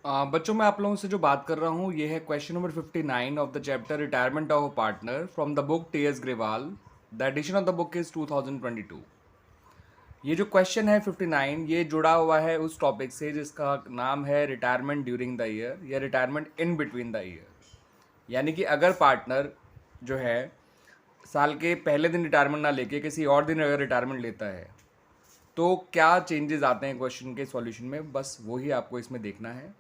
बच्चों मैं आप लोगों से जो बात कर रहा हूँ ये है question number 59 of the chapter retirement of a partner from the book T S Grewal. The edition of the book is 2022। ये जो क्वेश्चन है 59 ये जुड़ा हुआ है उस टॉपिक से जिसका नाम है रिटायरमेंट ड्यूरिंग द ईयर या retirement in between the year. यानी कि अगर पार्टनर जो है साल के पहले दिन रिटायरमेंट ना लेके किसी और दिन अगर रिटायरमेंट लेता है तो क्या चेंजेस आते हैं क्वेश्चन के सॉल्यूशन में, बस वही आपको इसमें देखना है।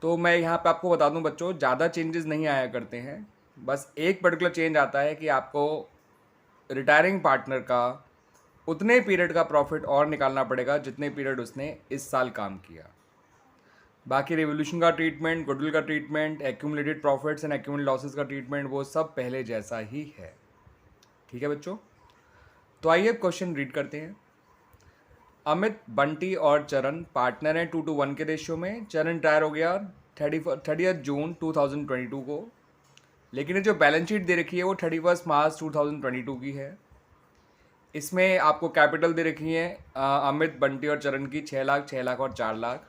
तो मैं यहाँ पे आपको बता दूं बच्चों, ज़्यादा चेंजेस नहीं आया करते हैं। बस एक पर्टिकुलर चेंज आता है कि आपको रिटायरिंग पार्टनर का उतने पीरियड का प्रॉफिट और निकालना पड़ेगा जितने पीरियड उसने इस साल काम किया। बाकी रिवोल्यूशन का ट्रीटमेंट, गुडविल का treatment, accumulated profits and accumulated losses का ट्रीटमेंट वो सब पहले जैसा ही है। ठीक है बच्चों, तो आइए क्वेश्चन रीड करते हैं। अमित, बंटी और चरण पार्टनर हैं 2:1 के रेशियो में। चरण रिटायर हो गया 30 जून 2022 को, लेकिन ये जो बैलेंस शीट दे रखी है वो 31 मार्च 2022 की है। इसमें आपको कैपिटल दे रखी है अमित, बंटी और चरण की 6 लाख, 6 लाख और 4 लाख।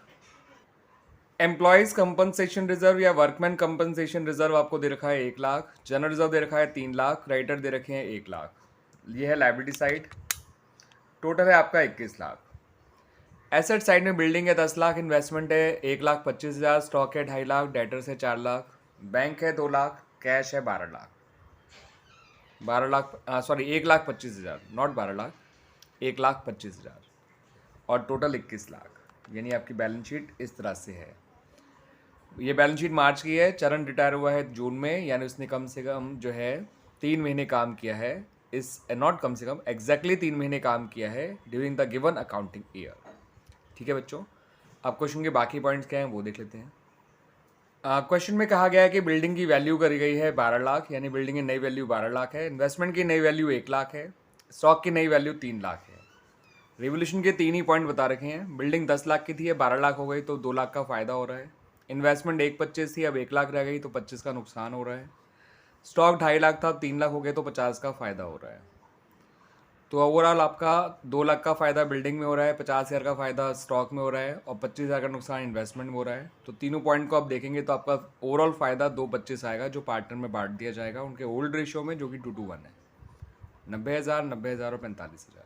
एम्प्लॉयज़ कंपनसेशन रिजर्व या वर्कमैन कंपनसेशन रिजर्व आपको दे रखा है 1 लाख। जनरल रिजर्व दे रखा है 3 लाख। क्रेडिटर दे रखे हैं 1 लाख। ये है लाइबिलिटी साइड। टोटल है आपका 21 लाख। एसेट साइड में बिल्डिंग है 10 लाख, इन्वेस्टमेंट है 1,25,000, स्टॉक है 2.5 लाख, डेटर्स है 4 लाख, बैंक है 2 लाख, कैश है 12 लाख। 1,25,000, नॉट 12 लाख, 1,25,000 और टोटल 21 लाख। यानी आपकी बैलेंस शीट इस तरह से है। ये बैलेंस शीट मार्च की है। चरण रिटायर हुआ है जून में, यानी उसने कम से कम जो है 3 महीने काम किया है। इस नॉट कम से कम, एग्जैक्टली 3 महीने काम किया है during the given accounting year. ठीक है बच्चों, अब क्वेश्चन के बाकी पॉइंट्स क्या हैं वो देख लेते हैं। क्वेश्चन में कहा गया है कि बिल्डिंग की वैल्यू करी गई है 12 लाख, यानी बिल्डिंग की नई वैल्यू 12 लाख है। इन्वेस्टमेंट की नई वैल्यू 1 लाख है। स्टॉक की नई वैल्यू 3 लाख है। रिवोल्यूशन के 3 ही पॉइंट बता रखे हैं। बिल्डिंग 10 लाख की थी, है 12 लाख हो गई तो 2 लाख का फ़ायदा हो रहा है। इन्वेस्टमेंट 1,25 थी, अब 1 लाख रह गई तो 25 का नुकसान हो रहा है। स्टॉक 2.5 लाख था, अब 3 लाख हो गए तो 50 का फ़ायदा हो रहा है। तो ओवरऑल आपका 2 लाख का फ़ायदा बिल्डिंग में हो रहा है, 50,000 का फ़ायदा स्टॉक में हो रहा है और 25,000 का नुकसान इन्वेस्टमेंट में हो रहा है। तो तीनों पॉइंट को आप देखेंगे तो आपका ओवरऑल फ़ायदा 225 आएगा, जो पार्टनर में बांट दिया जाएगा उनके ओल्ड रेशियो में, जो कि 2:1 है। 90,000, 90,000 और 45,000।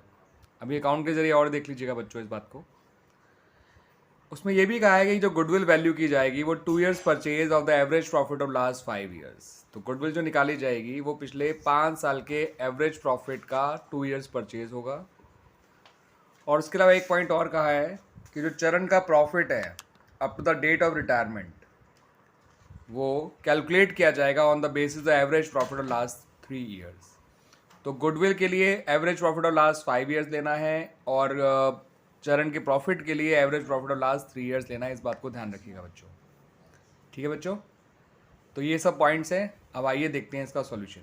अभी अकाउंट के जरिए और देख लीजिएगा बच्चों इस बात को। उसमें यह भी कहा है कि जो गुडविल वैल्यू की जाएगी वो 2 years purchase of the average profit of last 5 years. तो गुडविल जो निकाली जाएगी वो पिछले 5 साल के एवरेज प्रॉफिट का 2 ईयर्स परचेज होगा। और उसके अलावा एक पॉइंट और कहा है कि जो चरण का प्रॉफिट है up to the date of retirement वो कैलकुलेट किया जाएगा on the basis the average profit of last 3 years. तो गुडविल के लिए average profit of last 5 years लेना है और चरण के प्रॉफिट के लिए average profit of last 3 years लेना है। इस बात को ध्यान रखिएगा बच्चों। ठीक है बच्चों, तो ये सब पॉइंट्स हैं। अब आइए देखते हैं इसका सॉल्यूशन।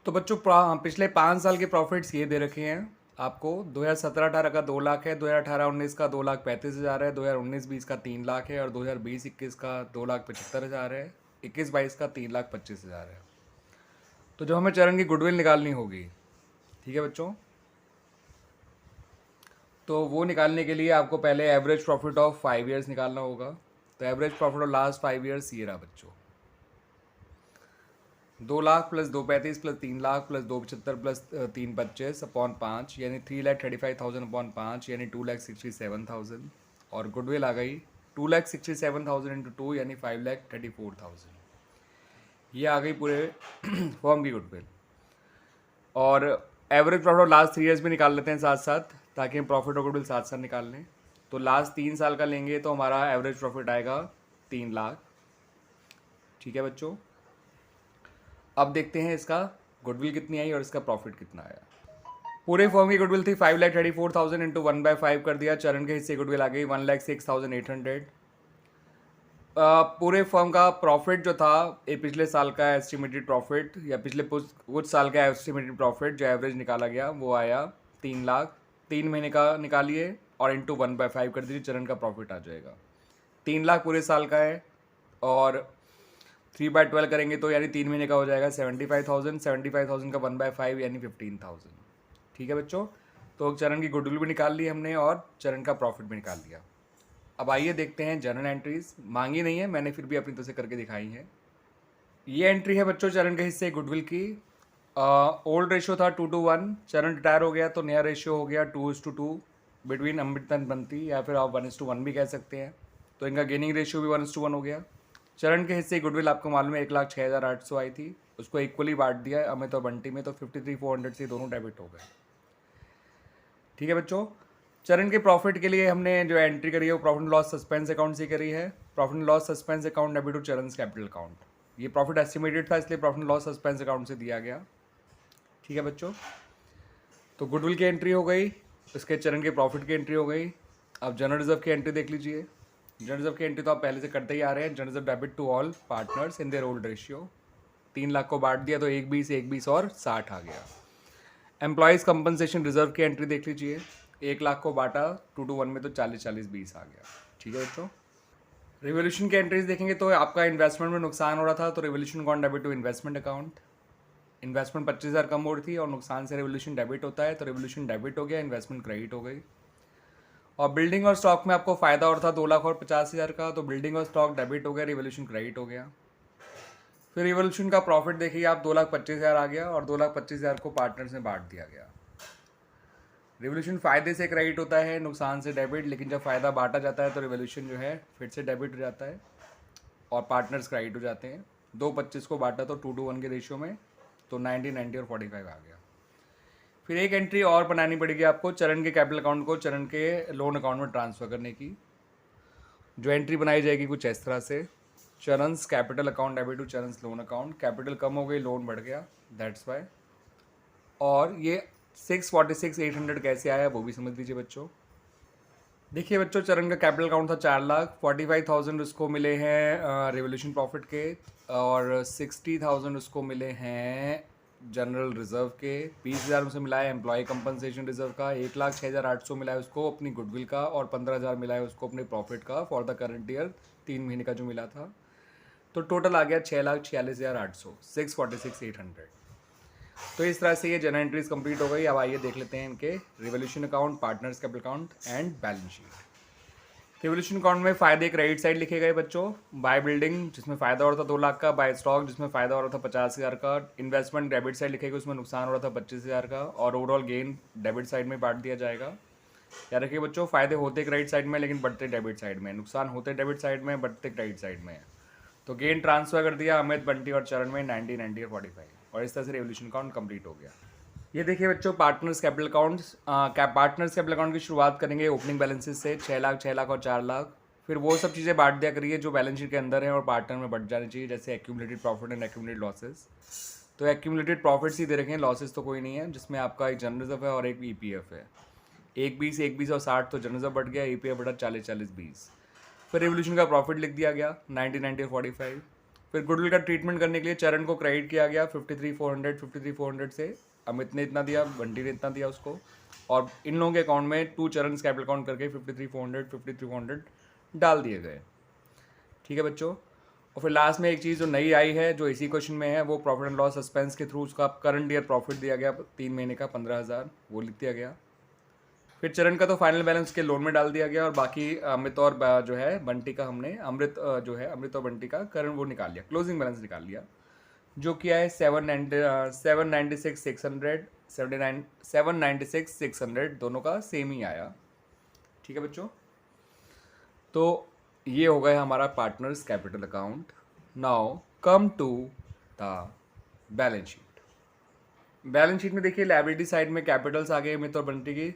तो बच्चों पिछले 5 साल के प्रॉफिट्स ये दे रखे हैं आपको। 2017-18 का 2 लाख है, 2018-19 का 2,35,000 है, 2019-20 का 3 लाख है और 2020-21 का 2,75,000 है, 21-22 का 3,25,000 है। तो जब हमें चरण की गुडविल निकालनी होगी, ठीक है बच्चों, तो वो निकालने के लिए आपको पहले एवरेज प्रॉफिट ऑफ 5 ईयर्स निकालना होगा। तो average profit of last 5 years ये रहा बच्चों, 2 lakh plus 2,35 plus 3 lakh plus 2,75 plus 3,25 upon 5, यानी 3,35,000 अपॉन 5 यानी 2,67,000। और गुडविल आ गई 2,67,000 इंटू 2 यानी 5,34,000। ये आ गई पूरे फॉर्म की गुडविल। और average profit of last 3 years भी निकाल लेते हैं साथ साथ, ताकि हम प्रॉफिट और गुडविल साथ साथ निकाल लें। तो लास्ट 3 साल का लेंगे तो हमारा एवरेज प्रॉफिट आएगा 3 लाख। ठीक है बच्चों, अब देखते हैं इसका गुडविल कितनी आई और इसका प्रॉफिट कितना आया। पूरे फॉर्म की गुडविल थी 5,34,000 इंटू 1/5 कर दिया। चरण के हिस्से गुडविल आ गई 1,06,800। पूरे फर्म का प्रॉफिट जो था ये पिछले साल का एस्टिमेटेड प्रॉफिट या पिछले कुछ साल का एस्टिमेटेड प्रॉफिट जो एवरेज निकाला गया वो आया 3 लाख। 3 महीने का निकालिए और इंटू 1/5 कर दीजिए, चरण का प्रॉफिट आ जाएगा। 3 लाख पूरे साल का है और 3/12 करेंगे तो यानी 3 महीने का हो जाएगा 75,000। 75,000 का 1/5 यानी 15,000। ठीक है बच्चों, तो चरण की गुडविल भी निकाल ली हमने और चरण का प्रॉफिट भी निकाल लिया। अब आइए देखते हैं जनरल एंट्रीज। मांगी नहीं है मैंने, फिर भी अपनी तरफ से करके दिखाई है। ये एंट्री है बच्चों चरण के हिस्से गुडविल की। ओल्ड रेशियो था 2:1, चरण रिटायर हो गया तो नया रेशियो हो गया 2:2 बिटवीन अमृत एंड बंटी, या फिर आप 1:1 भी कह सकते हैं। तो इनका गेनिंग रेशियो भी 1:1 हो गया। चरण के हिस्से गुडविल आपको मालूम है 1,06,800 आई थी, उसको इक्वली बांट दिया है अमित और बंटी में, तो 53,400 से दोनों डेबिट हो गए। ठीक है बच्चों, चरण के प्रॉफिट के लिए हमने जो एंट्री करी है वो profit and loss suspense account से करी है। Profit and loss suspense account debit to Charan capital account. ये प्रॉफिट एस्टिमेटेड था इसलिए profit and loss suspense account से दिया गया। ठीक है बच्चों, तो गुडविल की एंट्री हो गई, इसके चरण के प्रॉफिट की एंट्री हो गई। अब जनरल रिजर्व की एंट्री देख लीजिए। जनरल रिजर्व की एंट्री तो आप पहले से करते ही आ रहे हैं। General reserve debit to all partners in their old ratio. 3 lakh को बांट दिया तो 1:20 और 60 आ गया। एम्प्लॉयज़ कंपनसेशन रिजर्व की एंट्री देख लीजिए। 1 लाख को बांटा 2:1 में तो 40-40-20 आ गया। ठीक है बच्चों, रिवोल्यूशन की एंट्रीज देखेंगे तो आपका इन्वेस्टमेंट में नुकसान हो रहा था तो revaluation gain debit to investment account. Investment 25,000 कम हो रही थी और नुकसान से रिवोल्यूशन डेबिट होता है तो रिवोल्यूशन डेबिट हो गया, इन्वेस्टमेंट क्रेडिट हो गई। और बिल्डिंग और स्टॉक में आपको फ़ायदा और था 2,50,000 का, तो बिल्डिंग और स्टॉक डेबिट हो गया, रिवोल्यूशन क्रेडिट हो गया। फिर रिवोल्यूशन का प्रॉफिट देखिए आप 2,25,000 आ गया और 2,25,000 को पार्टनर्स में बांट दिया गया। रिवोल्यूशन फ़ायदे से क्रेडिट होता है, नुकसान से डेबिट, लेकिन जब फ़ायदा बांटा जाता है तो रिवोल्यूशन जो है फिर से डेबिट हो जाता है और पार्टनर्स क्रेडिट हो जाते हैं। 2:25 को बांटा तो 2:1 के रेशियो में, तो 90, 90 और 45 आ गया। फिर एक एंट्री और बनानी पड़ेगी आपको चरण के कैपिटल अकाउंट को चरण के लोन अकाउंट में ट्रांसफ़र करने की। जो एंट्री बनाई जाएगी कुछ इस तरह से, Charan's capital account debit to Charan's loan account. Capital कम हो गई, लोन बढ़ गया, दैट्स वाई। और ये 646,800 कैसे आया वो भी समझ लीजिए बच्चों। देखिए बच्चों, चरण का कैपिटल अकाउंट था 4,45,000 उसको मिले हैं रिवोल्यूशन प्रॉफिट के, और 60,000 उसको मिले हैं जनरल रिजर्व के। 20,000 उसे मिला है एम्प्लॉय कंपनसेशन रिजर्व का। 1,06,800 मिला है उसको अपनी गुडविल का, और 15,000 मिला है उसको अपने प्रॉफिट का फॉर द करंट ईयर, 3 महीने का जो मिला था। तो टोटल आ गया 6,46,800, 646,800। तो इस तरह से ये जनरल एंट्रीज कंप्लीट हो गई। अब आइए देख लेते हैं इनके revolution account, partners capital account and balance sheet. Revolution account में फ़ायदे क्रेडिट साइड लिखे गए बच्चों। बाय बिल्डिंग जिसमें फ़ायदा हो रहा था 2 लाख का, बाय स्टॉक जिसमें फ़ायदा हो रहा था 50,000 का। इन्वेस्टमेंट डेबिट साइड लिखेगा, उसमें नुकसान हो रहा था 25,000 का, और ओवरऑल गेन डेबिट साइड में बांट दिया जाएगा। याद रखिए बच्चों, फ़ायदे होते क्रेडिट साइड में लेकिन बढ़ते डेबिट साइड में, नुकसान होते डेबिट साइड में बढ़ते क्रेडिट साइड में। तो गेन ट्रांसफर कर दिया अमित, बंटी और चरण में 90, 90 और 45, और इस तरह से रिवोल्यूशन अकाउंट कंप्लीट हो गया। ये देखिए बच्चों, partners capital accounts, partners capital account की शुरुआत करेंगे ओपनिंग बैलेंसेस से 6 लाख, 6 लाख और 4 लाख। फिर वो सब चीज़ें बांट दिया करिए जो बैलेंस शीट के अंदर है और पार्टनर में बढ़ जानी चाहिए, जैसे accumulated profit and accumulated losses. तो एक्यूमुलेटेड प्रॉफिट्स ही दे रखे हैं, लॉसेस तो कोई नहीं है, जिसमें आपका एक जनरल रिजर्व है और एक ईपीएफ है। 1:20, 1:20 और 60 तो जनरल रिजर्व बढ़ गया, ईपीएफ बढ़ा 40-40-20। फिर रिवोल्यूशन का प्रॉफिट लिख दिया गया 90, 90 और 45। फिर गुडविल का ट्रीटमेंट करने के लिए चरण को क्रेडिट किया गया 53,400 से। अमित ने इतना दिया, बंटी ने इतना दिया उसको, और इन लोगों के अकाउंट में 2 चरण कैपिटल अकाउंट करके 53,400 डाल दिए गए। ठीक है बच्चों, और फिर लास्ट में एक चीज़ जो नई आई है जो इसी क्वेश्चन में है, वो प्रॉफिट एंड लॉस सस्पेंस के थ्रू उसका करंट ईयर प्रॉफिट दिया गया 3 महीने का 15,000, वो लिख दिया गया। फिर चरण का तो फाइनल बैलेंस के लोन में डाल दिया गया, और बाकी अमृत और जो है बंटी का हमने अमृत और बंटी का करंट वो निकाल लिया, क्लोजिंग बैलेंस निकाल लिया, जो किया है 796,600 दोनों का सेम ही आया। ठीक है बच्चों, तो ये हो गया हमारा partners capital account. Now come to the balance sheet. Balance sheet में देखिए लायबिलिटी साइड में कैपिटल्स आ गए अमित और बंटी की।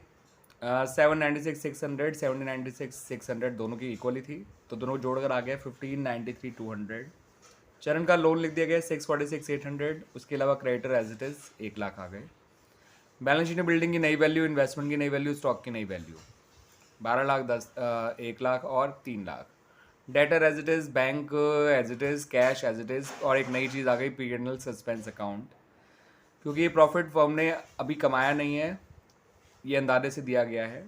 796,600, 796,600 दोनों की इक्वली थी, तो दोनों जोड़कर आ गया 15,93,200। चरण का लोन लिख दिया गया 646,800, उसके अलावा creditor as it is 1 lakh आ गए। बैलेंस शीट में बिल्डिंग की नई वैल्यू, इन्वेस्टमेंट की नई वैल्यू, स्टॉक की नई वैल्यू 12 लाख, 1 लाख और 3 lakh. Debtor as it is, bank as it is, cash as it is, और एक नई चीज़ आ गई पीएनएल सस्पेंस अकाउंट। क्योंकि ये प्रॉफिट फर्म ने अभी कमाया नहीं है, ये अंदाजे से दिया गया है,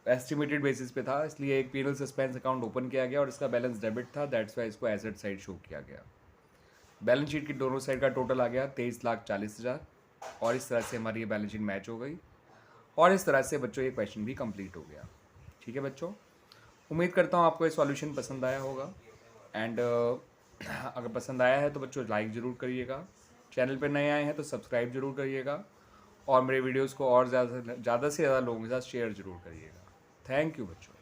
एस्टिमेटेड बेसिस पे था, इसलिए एक पीएनएल सस्पेंस अकाउंट ओपन किया गया और इसका बैलेंस डेबिट था, दैट्स वाई इसको एसेट साइड शो किया गया। बैलेंस शीट की दोनों साइड का टोटल आ गया 23,40,000, और इस तरह से हमारी ये बैलेंस शीट मैच हो गई, और इस तरह से बच्चों ये क्वेश्चन भी कंप्लीट हो गया। ठीक है बच्चों, उम्मीद करता हूँ आपको ये सॉल्यूशन पसंद आया होगा एंड अगर पसंद आया है तो बच्चों लाइक ज़रूर करिएगा, चैनल पे नए आए हैं तो सब्सक्राइब ज़रूर करिएगा और मेरे वीडियोस को और ज़्यादा से ज़्यादा लोगों के साथ शेयर ज़रूर करिएगा। थैंक यू बच्चों।